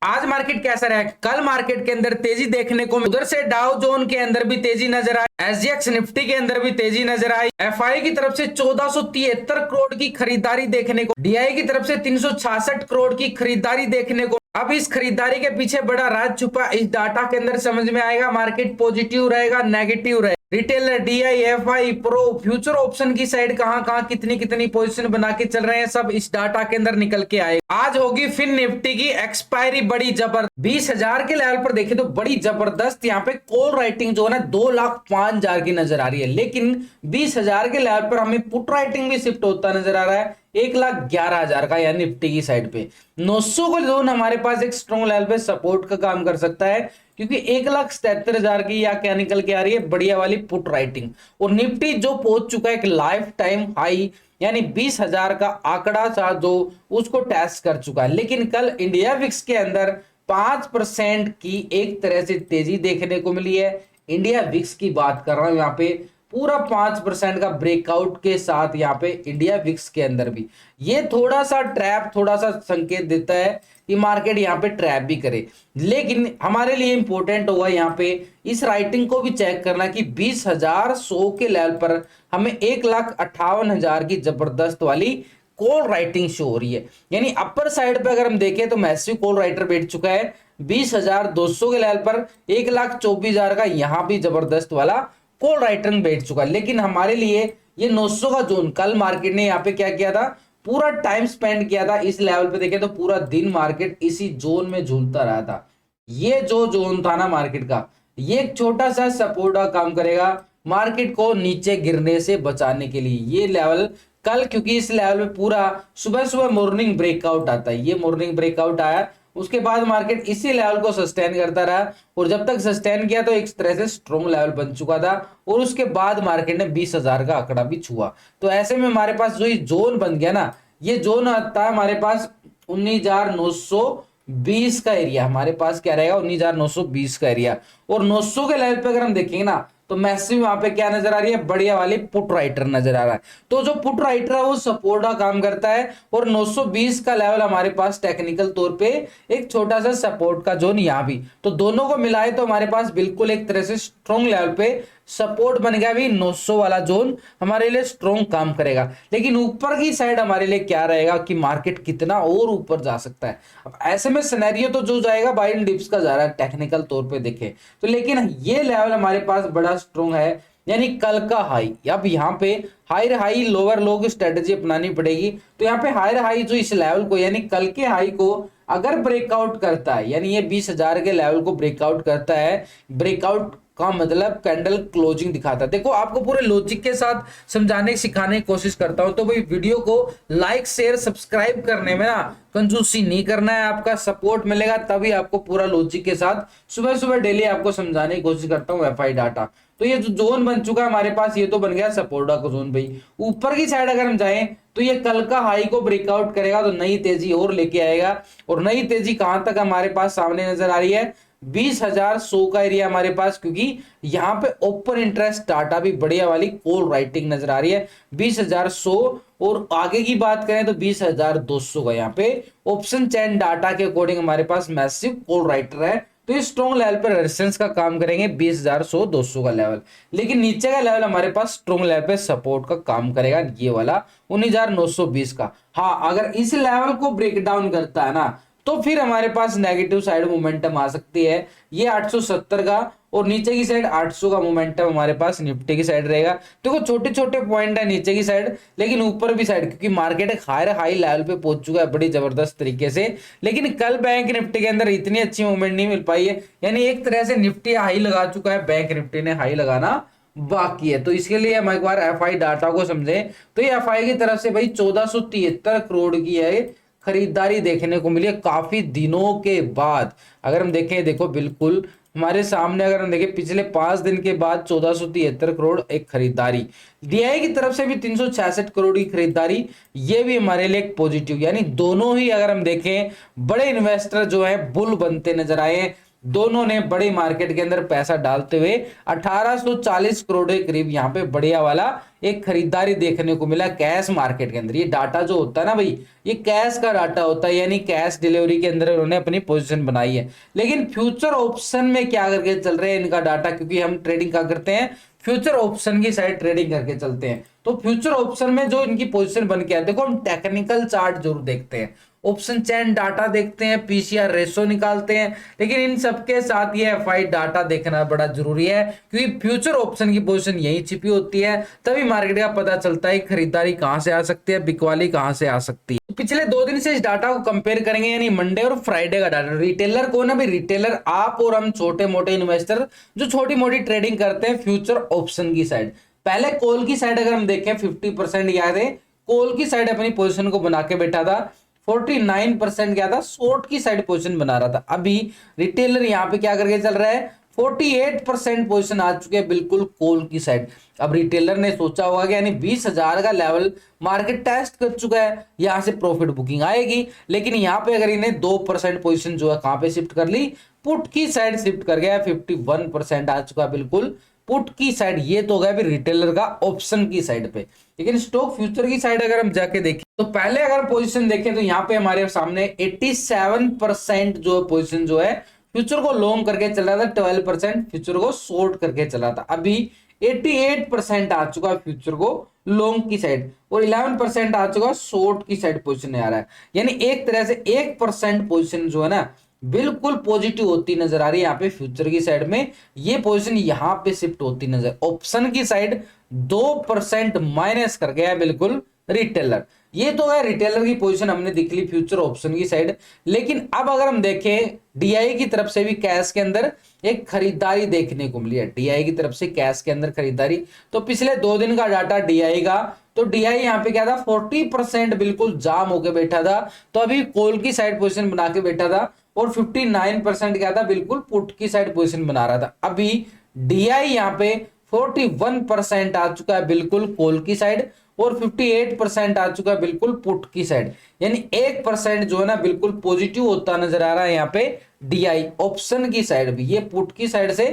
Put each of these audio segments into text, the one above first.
आज मार्केट कैसा रहा? कल मार्केट के अंदर तेजी देखने को, उधर से डाउ जोन के अंदर भी तेजी नजर आई, एसजीएक्स निफ्टी के अंदर भी तेजी नजर आई। एफआई की तरफ से 1473 करोड़ की खरीदारी देखने को, डीआई की तरफ से 366 करोड़ की खरीदारी देखने को। अब इस खरीदारी के पीछे बड़ा राज छुपा, इस डाटा के अंदर समझ में आएगा। मार्केट पॉजिटिव रहेगा, नेगेटिव रहेगा। Retailer, DI, FI, pro, future option की साइड कहां कहां कितनी कितनी पोजीशन बना के चल रहे हैं, सब इस डाटा के अंदर निकल के आएगा। आज होगी फिर निफ्टी की एक्सपायरी बड़ी जबरदस्त। 20,000 के लेवल पर देखें तो बड़ी जबरदस्त यहाँ पे कॉल राइटिंग जो है ना 2,05,000 की नजर आ रही है, लेकिन 20,000 के लेवल पर हमें पुट राइटिंग भी शिफ्ट होता नजर आ रहा है 1,11,000 का, यानी निफ्टी की साइड पे 900 को जोन हमारे पास एक स्ट्रॉन्ग लेवल पे सपोर्ट का काम कर सकता है, क्योंकि 1,77,000 की या क्या निकल के आ रही है बढ़िया वाली पुट राइटिंग। और निफ्टी जो पहुंच चुका है एक लाइफ टाइम हाई, यानी 20,000 का आंकड़ा था जो उसको टेस्ट कर चुका है। लेकिन कल इंडिया विक्स के अंदर 5% की एक तरह से तेजी देखने को मिली है। इंडिया विक्स की बात कर रहा हूं यहाँ पे, पूरा 5% का ब्रेकआउट के साथ यहाँ पे इंडिया विक्स के अंदर भी ये थोड़ा सा ट्रैप, थोड़ा सा संकेत देता है कि मार्केट यहाँ पे ट्रैप भी करे। लेकिन हमारे लिए इंपॉर्टेंट होगा यहाँ पे इस राइटिंग को भी चेक करना कि 20,100 के लेवल पर हमें 1,58,000 की जबरदस्त वाली कॉल राइटिंग शो हो रही है। यानी अपर साइड पे अगर हम देखें तो मैसिव कॉल राइटर बैठ चुका है 20,200 के लेवल पर, 1,24,000 का यहाँ भी जबरदस्त वाला कॉल राइटर बैठ चुका है। लेकिन हमारे लिए ये 900 का जोन, कल मार्केट ने यहाँ पे क्या किया था, पूरा टाइम स्पेंड किया था इस लेवल पे। देखे तो पूरा दिन मार्केट इसी जोन में झूलता रहा था। ये जो जोन था ना मार्केट का, ये एक छोटा सा सपोर्ट का काम करेगा मार्केट को नीचे गिरने से बचाने के लिए। ये लेवल कल, क्योंकि इस लेवल पे पूरा सुबह सुबह मॉर्निंग ब्रेकआउट आता है, ये मॉर्निंग ब्रेकआउट आया, उसके बाद मार्केट इसी लेवल को सस्टेन करता रहा, और जब तक सस्टेन किया तो एक तरह से स्ट्रॉन्ग लेवल बन चुका था, और उसके बाद मार्केट ने 20,000 का आंकड़ा भी छुआ। तो ऐसे में हमारे पास जो ये जोन बन गया ना, ये जोन आता है हमारे पास 19,920 का एरिया, हमारे पास क्या रहेगा 19,920 का एरिया। और 900 के लेवल पे अगर हम देखेंगे ना तो मैसिव वहां पे क्या नजर आ रही है, बढ़िया वाली पुट राइटर नजर आ रहा है। तो जो पुट राइटर है वो सपोर्ट का काम करता है, और 920 का लेवल हमारे पास टेक्निकल तौर पे एक छोटा सा सपोर्ट का जोन यहाँ भी। तो दोनों को मिलाए तो हमारे पास बिल्कुल एक तरह से स्ट्रॉन्ग लेवल पे सपोर्ट बन गया भी। 900 वाला जोन हमारे लिए स्ट्रॉन्ग काम करेगा। लेकिन ऊपर की साइड हमारे लिए क्या रहेगा कि मार्केट कितना और ऊपर जा सकता है। अब ऐसे में सिनेरियो तो जो जाएगा बाय इन डिप्स का जा रहा है टेक्निकल तौर पे देखें तो, लेकिन ये लेवल हमारे पास बड़ा स्ट्रॉन्ग है, यानी कल का हाई। अब यहाँ पे हायर हाई लोअर लो की स्ट्रेटेजी अपनानी पड़ेगी। तो यहाँ पे हायर हाई जो इस लेवल को, यानी कल के हाई को अगर ब्रेकआउट करता है, यानी ये 20,000 के लेवल को ब्रेकआउट करता है, ब्रेकआउट का मतलब कैंडल क्लोजिंग दिखाता है। देखो आपको पूरे लॉजिक के साथ समझाने सिखाने की कोशिश करता हूं, तो भाई वीडियो को लाइक शेयर सब्सक्राइब करने में ना कंजूसी नहीं करना है, आपका सपोर्ट मिलेगा तभी आपको पूरा लॉजिक के साथ सुबह सुबह डेली आपको समझाने की कोशिश करता हूं एफआई डाटा। तो ये जो जोन बन चुका है हमारे पास, ये तो बन गया सपोर्ट का जोन भाई। ऊपर की साइड अगर हम जाएं तो ये कल का हाई को ब्रेकआउट करेगा तो नई तेजी और लेके आएगा। और नई तेजी कहां तक हमारे पास सामने नजर आ रही है, 20,100 का एरिया हमारे पास, क्योंकि यहाँ पे ओपन इंटरेस्ट डाटा भी बढ़िया वाली कॉल राइटिंग नजर आ रही है 20,100। और आगे की बात करें तो 20,200 का यहाँ पे ऑप्शन चेन डाटा के अकॉर्डिंग हमारे पास मैसिव कॉल राइटर है। तो ये स्ट्रॉन्ग लेवल पर रेजिस्टेंस का काम करेंगे 20,100 200 का लेवल। लेकिन नीचे का लेवल हमारे पास स्ट्रॉन्ग लेवल पे सपोर्ट का काम करेगा, ये वाला 19,920 का। हाँ, अगर इस लेवल को ब्रेक डाउन करता है ना तो फिर हमारे पास नेगेटिव साइड मोमेंटम आ सकती है, ये 870 का, और नीचे की साइड 800 का मोमेंटम हमारे पास निफ्टी की साइड रहेगा। देखो छोटे छोटे पॉइंट है नीचे की साइड, लेकिन ऊपर भी साइड, क्योंकि मार्केट एक हायर हाई लेवल पे पहुंच चुका है बड़ी जबरदस्त तरीके से। लेकिन कल बैंक निफ्टी के अंदर इतनी अच्छी मूवमेंट नहीं मिल पाई है, यानी एक तरह से निफ्टी हाई लगा चुका है, बैंक निफ्टी ने हाई लगाना बाकी है। तो इसके लिए हम एक बार एफआई डाटा को समझें तो ये एफआई की तरफ से भाई 1473 करोड़ की है खरीदारी देखने को मिली है काफी दिनों के बाद। अगर हम देखें, देखो बिल्कुल हमारे सामने अगर हम देखें पिछले 5 दिन के बाद 1473 करोड़ एक खरीदारी। डीआई की तरफ से भी 366 करोड़ की खरीदारी, ये भी हमारे लिए एक पॉजिटिव, यानी दोनों ही अगर हम देखें बड़े इन्वेस्टर जो है बुल बनते नजर आए हैं। दोनों ने बड़ी मार्केट के अंदर पैसा डालते हुए 1840 करोड़ के करीब यहाँ पे बढ़िया वाला एक खरीदारी देखने को मिला कैश मार्केट के अंदर। ये डाटा जो होता है ना भाई, ये कैश का डाटा होता है, यानी कैश डिलीवरी के अंदर उन्होंने अपनी पोजीशन बनाई है। लेकिन फ्यूचर ऑप्शन में क्या करके चल रहे हैं इनका डाटा, क्योंकि हम ट्रेडिंग क्या करते हैं, फ्यूचर ऑप्शन की साइड ट्रेडिंग करके चलते हैं। तो फ्यूचर ऑप्शन में जो इनकी पोजीशन बन के आती है, देखो हम टेक्निकल चार्ट जरूर देखते हैं, ऑप्शन चेन डाटा देखते हैं, पीसीआर रेशो निकालते हैं, लेकिन इन सबके साथ ये एफआई डाटा देखना बड़ा जरूरी है, क्योंकि फ्यूचर ऑप्शन की पोजीशन यही छिपी होती है। तभी मार्केट का पता चलता है खरीदारी कहां से आ सकती है, बिकवाली कहां से आ सकती है। पिछले 2 दिन से इस डाटा को कंपेयर करेंगे, यानी मंडे और फ्राइडे का डाटा। रिटेलर कौन है भाई? रिटेलर आप और हम छोटे मोटे इन्वेस्टर जो छोटी मोटी ट्रेडिंग करते हैं फ्यूचर ऑप्शन की साइड। पहले कॉल की साइड अगर हम देखें 50% याद है, कॉल की साइड अपनी पोजीशन को बना के बैठा था, 49% क्या था, शॉर्ट की साइड पोजीशन बना रहा था। अभी रिटेलर यहां पे क्या करके चल रहा है, 48% पोजीशन आ चुके हैं बिल्कुल कॉल की साइड। अब रिटेलर ने सोचा होगा कि यानी 20,000 का लेवल मार्केट टेस्ट कर चुका है, यहां से प्रॉफिट बुकिंग आएगी। लेकिन यहां पे अगर इन्हें 2% पोजीशन जो है कहां पे शिफ्ट कर ली, पुट की साइड शिफ्ट कर गया, 51% आ चुका है बिल्कुल पुट की साइड। ये तो हो गया रिटेलर का ऑप्शन की साइड पे। लेकिन स्टॉक फ्यूचर की साइड अगर हम जाके देखें तो पहले अगर पोजीशन देखें तो यहाँ पे हमारे सामने 87% जो पोजीशन जो है फ्यूचर को लॉन्ग करके चल रहा था, 12% फ्यूचर को शॉर्ट करके चला था। अभी 88% आ चुका है फ्यूचर को लॉन्ग की साइड और 11% आ चुका है शॉर्ट की साइड पोजीशन आ रहा है। यानी एक तरह से 1% पोजीशन जो है ना बिल्कुल पॉजिटिव होती नजर आ रही है यहाँ पे फ्यूचर की साइड में। ये पोजीशन यहाँ पे शिफ्ट होती नजर, ऑप्शन की साइड 2% माइनस कर गया है बिल्कुल रिटेलर। ये तो है रिटेलर की पोजीशन हमने देख ली फ्यूचर ऑप्शन की साइड। लेकिन अब अगर हम देखें डीआई की तरफ से भी कैश के अंदर एक खरीदारी देखने को मिली है, डीआई की तरफ से कैश के अंदर खरीदारी। तो पिछले 2 दिन का डाटा डीआई का, तो डीआई यहाँ पे क्या था, 40% बिल्कुल जाम होके बैठा था। तो अभी कॉल की साइड पोजीशन बना के बैठा था और 59% क्या था, बिल्कुल पुट की साइड पोजीशन बना रहा था। अभी डीआई यहाँ पे 41% आ चुका है बिल्कुल कॉल की साइड और 58% आ चुका है बिल्कुल पुट की साइड। यानी 1% जो है ना बिल्कुल पॉजिटिव होता नजर आ रहा है यहाँ पे डीआई ऑप्शन की साइड भी। ये पुट की साइड से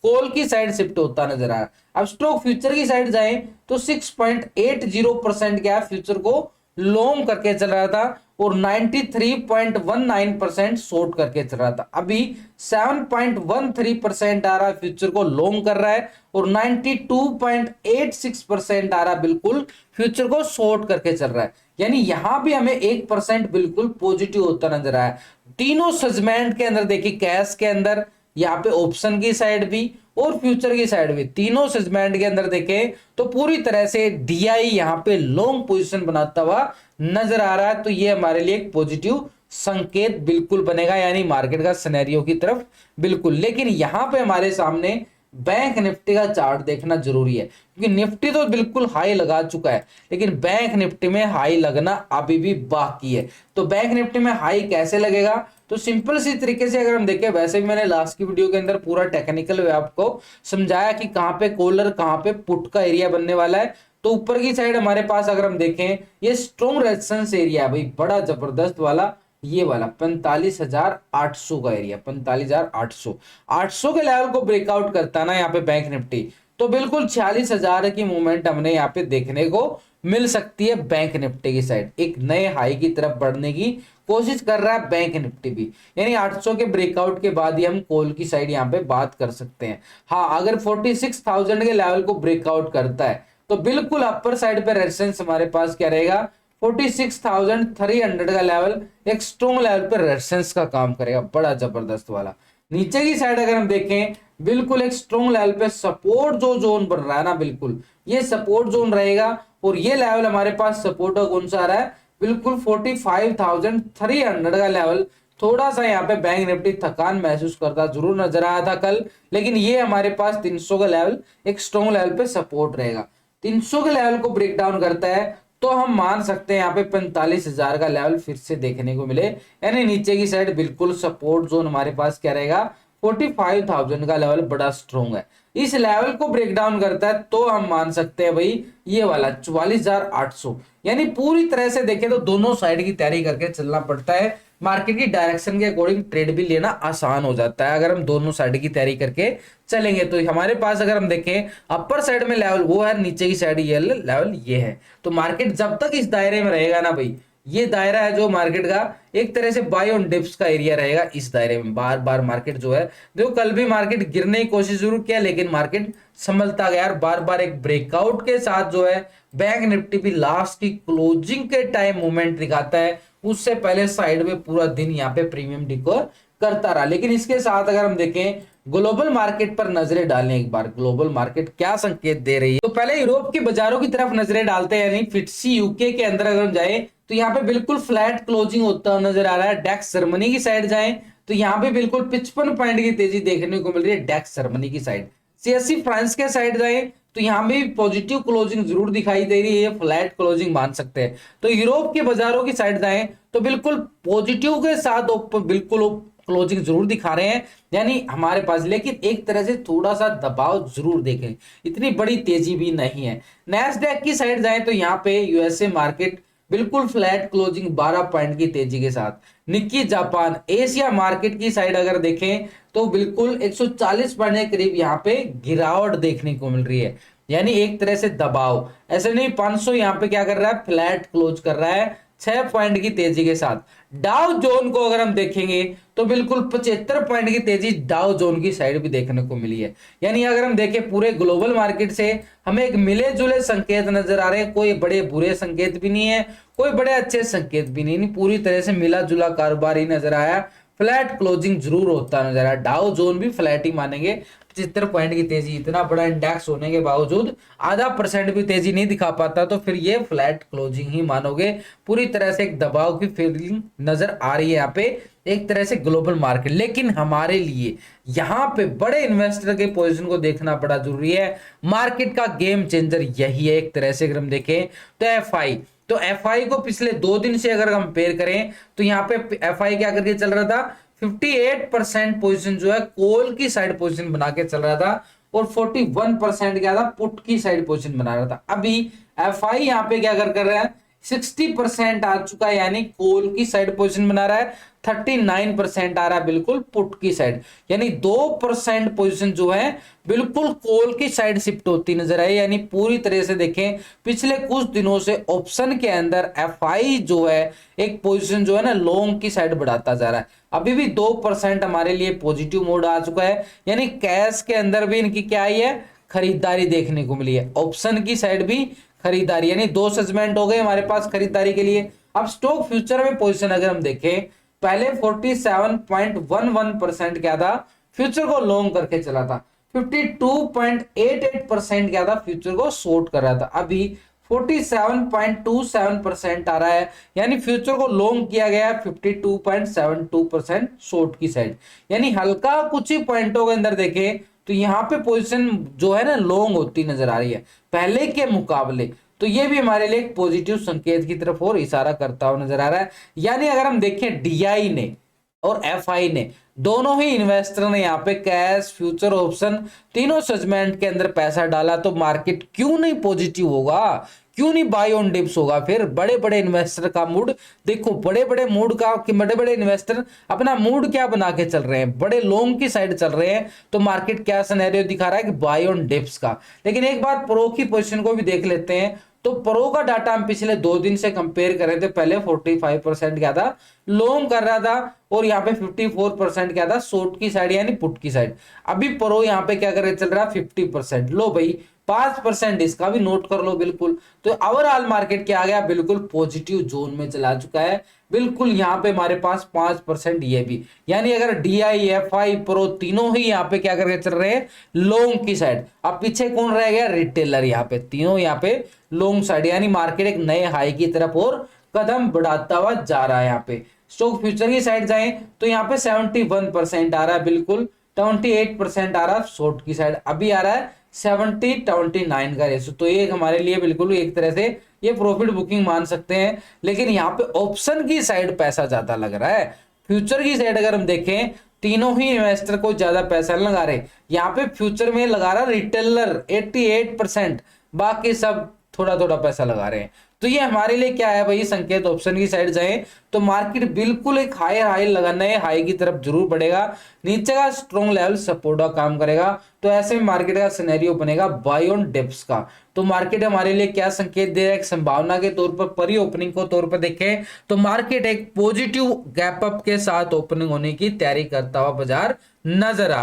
कॉल की साइड शिफ्ट होता नजर आ रहा है। अब स्टॉक फ्यूचर की साइड जाएं तो 6.80% क्या फ्यूचर को लॉन्ग करके चल रहा था और 93.19% शॉर्ट करके चल रहा था। अभी 7.13% आ रहा है फ्यूचर को लॉन्ग कर रहा है और 92.86% आ रहा है बिल्कुल फ्यूचर को शॉर्ट करके चल रहा है। यानी यहां भी हमें 1% बिल्कुल पॉजिटिव होता नजर आया। तीनों सेगमेंट के अंदर देखिए, कैश के अंदर, यहाँ पे ऑप्शन की साइड भी और फ्यूचर की साइड भी, तीनों सेगमेंट के अंदर देखें तो पूरी तरह से डीआई यहाँ पे लॉन्ग पोजीशन बनाता हुआ नजर आ रहा है। तो ये हमारे लिए एक पॉजिटिव संकेत बिल्कुल बनेगा, यानी मार्केट का सिनेरियो की तरफ बिल्कुल। लेकिन यहाँ पे हमारे सामने बैंक निफ्टी का चार्ट देखना जरूरी है, क्योंकि निफ्टी तो बिल्कुल हाई लगा चुका है, लेकिन बैंक निफ्टी में हाई लगना अभी भी बाकी है। तो बैंक निफ्टी में हाई कैसे लगेगा, तो सिंपल सी तरीके से अगर हम देखें, वैसे भी मैंने लास्ट की वीडियो के अंदर पूरा टेक्निकल वे आपको समझाया कि कहां पे कॉलर कहां पे पुट का एरिया बनने वाला है। तो ऊपर की साइड हमारे पास अगर हम देखें, ये स्ट्रॉन्ग रेजिस्टेंस एरिया है भाई, बड़ा जबरदस्त वाला, ये वाला 45,800 का एरिया, 45,800, 800 के लेवल को ब्रेकआउट करता ना यहाँ पे बैंक निफ्टी, तो बिल्कुल 46,000 की मूवमेंट हमने यहाँ पे देखने को मिल सकती है। बैंक निफ्टी की साइड एक नए हाई की तरफ बढ़ने की कोशिश कर रहा है बैंक निफ्टी भी, यानी 800 के ब्रेकआउट के बाद ही हम कॉल की साइड यहाँ पे बात कर सकते हैं। हाँ, अगर 46,000 के लेवल को ब्रेकआउट करता है तो बिल्कुल अपर साइड पे रेजिस्टेंस हमारे पास क्या रहेगा, 46,300 का लेवल एक स्ट्रॉन्ग लेवल पे रेजिस्टेंस का काम करेगा, बड़ा जबरदस्त वाला। नीचे की साइड अगर हम देखें, बिल्कुल एक स्ट्रॉन्ग लेवल पे सपोर्ट जो जोन बन रहा है ना, बिल्कुल ये सपोर्ट जोन रहेगा। और ये लेवल हमारे पास सपोर्ट का कौन सा आ रहा है, बिल्कुल 45,300 का लेवल। थोड़ा सा यहाँ पे बैंक निफ्टी थकान महसूस करता जरूर नजर आया था कल, लेकिन ये हमारे पास 300 का लेवल एक स्ट्रॉन्ग लेवल पे सपोर्ट रहेगा। 300 के लेवल को ब्रेक डाउन करता है तो हम मान सकते हैं यहाँ पे 45,000 का लेवल फिर से देखने को मिले, यानी नीचे की साइड बिल्कुल सपोर्ट जोन हमारे पास क्या रहेगा, 45,000 का लेवल बड़ा स्ट्रॉन्ग है। इस लेवल को ब्रेक डाउन करता है तो हम मान सकते हैं भाई ये वाला 44,800, यानी पूरी तरह से देखें तो दोनों साइड की तैयारी करके चलना पड़ता है। मार्केट की डायरेक्शन के अकॉर्डिंग ट्रेड भी लेना आसान हो जाता है अगर हम दोनों साइड की तैयारी करके चलेंगे। तो हमारे पास अगर हम देखें अपर साइड में लेवल वो है, नीचे की साइड ये लेवल ये है। तो मार्केट जब तक इस दायरे में रहेगा ना भाई, ये दायरा है जो मार्केट का एक तरह से बाय ऑन डिप्स का एरिया रहेगा। इस दायरे में बार बार मार्केट जो है, देखो कल भी मार्केट गिरने की कोशिश जरूर किया लेकिन मार्केट संभलता गया और बार बार एक ब्रेकआउट के साथ जो है बैंक निफ्टी भी लास्ट की क्लोजिंग के टाइम मूवमेंट दिखाता है। उससे पहले साइड में पूरा दिन यहाँ पे प्रीमियम डिकोर करता रहा। लेकिन इसके साथ अगर हम देखें ग्लोबल मार्केट पर नजरें डालें एक बार, ग्लोबल मार्केट क्या संकेत दे रही है, तो पहले यूरोप के बाजारों की तरफ नजरें डालते हैं। यानी फिटसी यूके के अंदर अगर हम जाए तो यहाँ पे बिल्कुल फ्लैट क्लोजिंग होता नजर आ रहा है। डेक्स जर्मनी की साइड जाए तो यहाँ पे बिल्कुल 55 पॉइंट की तेजी देखने को मिल रही है डेक्स जर्मनी की साइड। सीएससी फ्रांस के साइड जाए तो यहाँ भी पॉजिटिव क्लोजिंग जरूर दिखाई दे रही है, फ्लैट क्लोजिंग मान सकते हैं। तो यूरोप के बाजारों की साइड जाए तो बिल्कुल पॉजिटिव के साथ बिल्कुल क्लोजिंग जरूर दिखा रहे हैं यानी हमारे पास, लेकिन एक तरह से थोड़ा सा दबाव जरूर देखें, इतनी बड़ी तेजी भी नहीं है। नैस्डैक की साइड जाएं तो यहाँ पे यूएसए मार्केट बिल्कुल फ्लैट क्लोजिंग 12 पॉइंट की तेजी के साथ। निक्की जापान एशिया मार्केट की साइड अगर देखें तो बिल्कुल 140 पॉइंट के करीब यहाँ पे गिरावट देखने को मिल रही है, यानी एक तरह से दबाव। ऐसे नहीं 500 यहाँ पे क्या कर रहा है, फ्लैट क्लोज कर रहा है 6 पॉइंट की तेजी के साथ। डाउ जोन को अगर हम देखेंगे तो बिल्कुल 75 पॉइंट की तेजी डाउ जोन की साइड भी देखने को मिली है। यानी अगर हम देखें पूरे ग्लोबल मार्केट से हमें एक मिले जुले संकेत नजर आ रहे हैं, कोई बड़े बुरे संकेत भी नहीं है, कोई बड़े अच्छे संकेत भी नहीं, पूरी तरह से मिला जुला कारोबार ही नजर आया। फ्लैट क्लोजिंग जरूर होता नजर आया, डाउ जोन भी फ्लैट ही मानेंगे। 75 पॉइंट की तेजी, इतना बड़ा इंडेक्स होने के बावजूद आधा % भी तेजी नहीं दिखा पाता तो फिर ये फ्लैट क्लोजिंग ही मानोगे। पूरी तरह से एक दबाव की फीलिंग नजर आ रही है यहाँ पे एक तरह से ग्लोबल मार्केट। लेकिन हमारे लिए यहाँ पे बड़े इन्वेस्टर के पोजीशन को देखना बड़ा जरूरी है। मार्केट का गेम चेंजर यही है एक तरह से अगर हम देखें तो एफआई। तो एफआई को पिछले 2 दिन से अगर कंपेयर करें तो यहाँ पे एफआई क्या करके चल रहा था, 58% पोजीशन जो है कोल की साइड पोजीशन बना के चल रहा था और 41% क्या था, पुट की साइड पोजीशन बना रहा था। अभी एफआई यहाँ पे क्या कर रहा है, 60% आ चुका है यानी कोल की साइड पोजीशन बना रहा है, 39% आ रहा है बिल्कुल पुट की साइड, यानी 2% पोजीशन जो है बिल्कुल कोल की साइड शिफ्ट होती नजर आई। यानी पूरी तरह से देखें पिछले कुछ दिनों से ऑप्शन के अंदर एफआई जो है एक पोजीशन जो है ना लॉन्ग की साइड बढ़ाता जा रहा है। अभी भी 2% हमारे लिए पॉजिटिव मोड आ चुका है, यानी कैश के अंदर भी इनकी क्या आई है, खरीदारी देखने को मिली है। ऑप्शन की साइड भी खरीदारी, यानी 2 सेगमेंट हो गए हमारे पास खरीदारी के लिए। अब स्टॉक फ्यूचर में पोजीशन अगर हम देखें, पहले 47.11% क्या था, फ्यूचर को लॉन्ग करके चला था। 52.88% क्या था, फ्यूचर को शॉर्ट कर रहा था। अभी 47.27% आ रहा है, यानी फ्यूचर को लॉन्ग किया गया 52.72% शॉर्ट की साइड। यानी हल्का कुछ ही पॉइंटों के अंदर देखें तो यहाँ पे पोजीशन जो है ना लॉन्ग होती नजर आ रही है पहले के मुकाबले। तो ये भी हमारे लिए एक पॉजिटिव संकेत की तरफ और इशारा करता हुआ नजर आ रहा है। यानी अगर हम देखें डीआई ने और एफआई ने, दोनों ही इन्वेस्टर ने यहाँ पे कैश फ्यूचर ऑप्शन तीनों सेगमेंट के अंदर पैसा डाला, तो मार्केट क्यों नहीं पॉजिटिव होगा, क्यों नहीं बाय ऑन डिप्स होगा। फिर बड़े बड़े इन्वेस्टर का मूड देखो, बड़े बड़े मूड का कि बड़े बड़े इन्वेस्टर अपना मूड क्या बना के चल रहे हैं, बड़े लॉन्ग की साइड चल रहे हैं। तो मार्केट क्या सिनेरियो दिखा रहा है कि बाय ऑन डिप्स का। लेकिन एक बार प्रो की पोजीशन को भी देख लेते हैं। तो प्रो का डाटा हम पिछले 2 दिन से कंपेयर करें तो पहले 45% क्या था, लॉन्ग कर रहा था और यहाँ पे 54% क्या था, शॉर्ट की साइड यानी पुट की साइड। अभी प्रो यहाँ पे क्या कर चल रहा है 50%। लो भाई 5% इसका भी नोट कर लो बिल्कुल। तो ओवरऑल मार्केट क्या आ गया, बिल्कुल पॉजिटिव जोन में चला चुका है। बिल्कुल यहाँ पे हमारे पास 5% ये भी, यानी अगर डीआई एफआई प्रो तीनों ही यहाँ पे क्या करके चल रहे हैं लॉन्ग की साइड। अब पीछे कौन रह गया, रिटेलर। यहाँ पे तीनों यहाँ पे लॉन्ग साइड, यानी मार्केट एक नए हाई की तरफ और कदम बढ़ाता हुआ जा रहा है। यहाँ पे स्टॉक फ्यूचर की साइड जाएं तो यहाँ पे 71% आ रहा है, बिल्कुल 28% आ रहा है शॉर्ट की साइड। अभी आ रहा है 70-29 का रेशो। तो ये हमारे लिए बिल्कुल एक तरह से ये प्रॉफिट बुकिंग मान सकते हैं। लेकिन यहाँ पे ऑप्शन की साइड पैसा ज्यादा लग रहा है। फ्यूचर की साइड अगर हम देखें, तीनों ही इन्वेस्टर को ज्यादा पैसा लगा रहे। यहाँ पे फ्यूचर में लगा रहा रिटेलर 88%, बाकी सब थोड़ा थोड़ा पैसा लगा रहे हैं। तो ये हमारे लिए क्या है भाई, संकेत ऑप्शन की साइड जाए तो मार्केट बिल्कुल एक हाई हाई लगाना है, हाई की तरफ जरूर बढ़ेगा, नीचे का स्ट्रॉन्ग लेवल सपोर्ट का काम करेगा। तो ऐसे में मार्केट का सिनेरियो बनेगा बाय ऑन डिप्स का। तो मार्केट हमारे लिए क्या संकेत दे रहा है, एक संभावना के तौर पर परी ओपनिंग को तौर पर देखें तो मार्केट एक पॉजिटिव गैप अप के साथ ओपनिंग होने की तैयारी करता हुआ बाजार नजर आ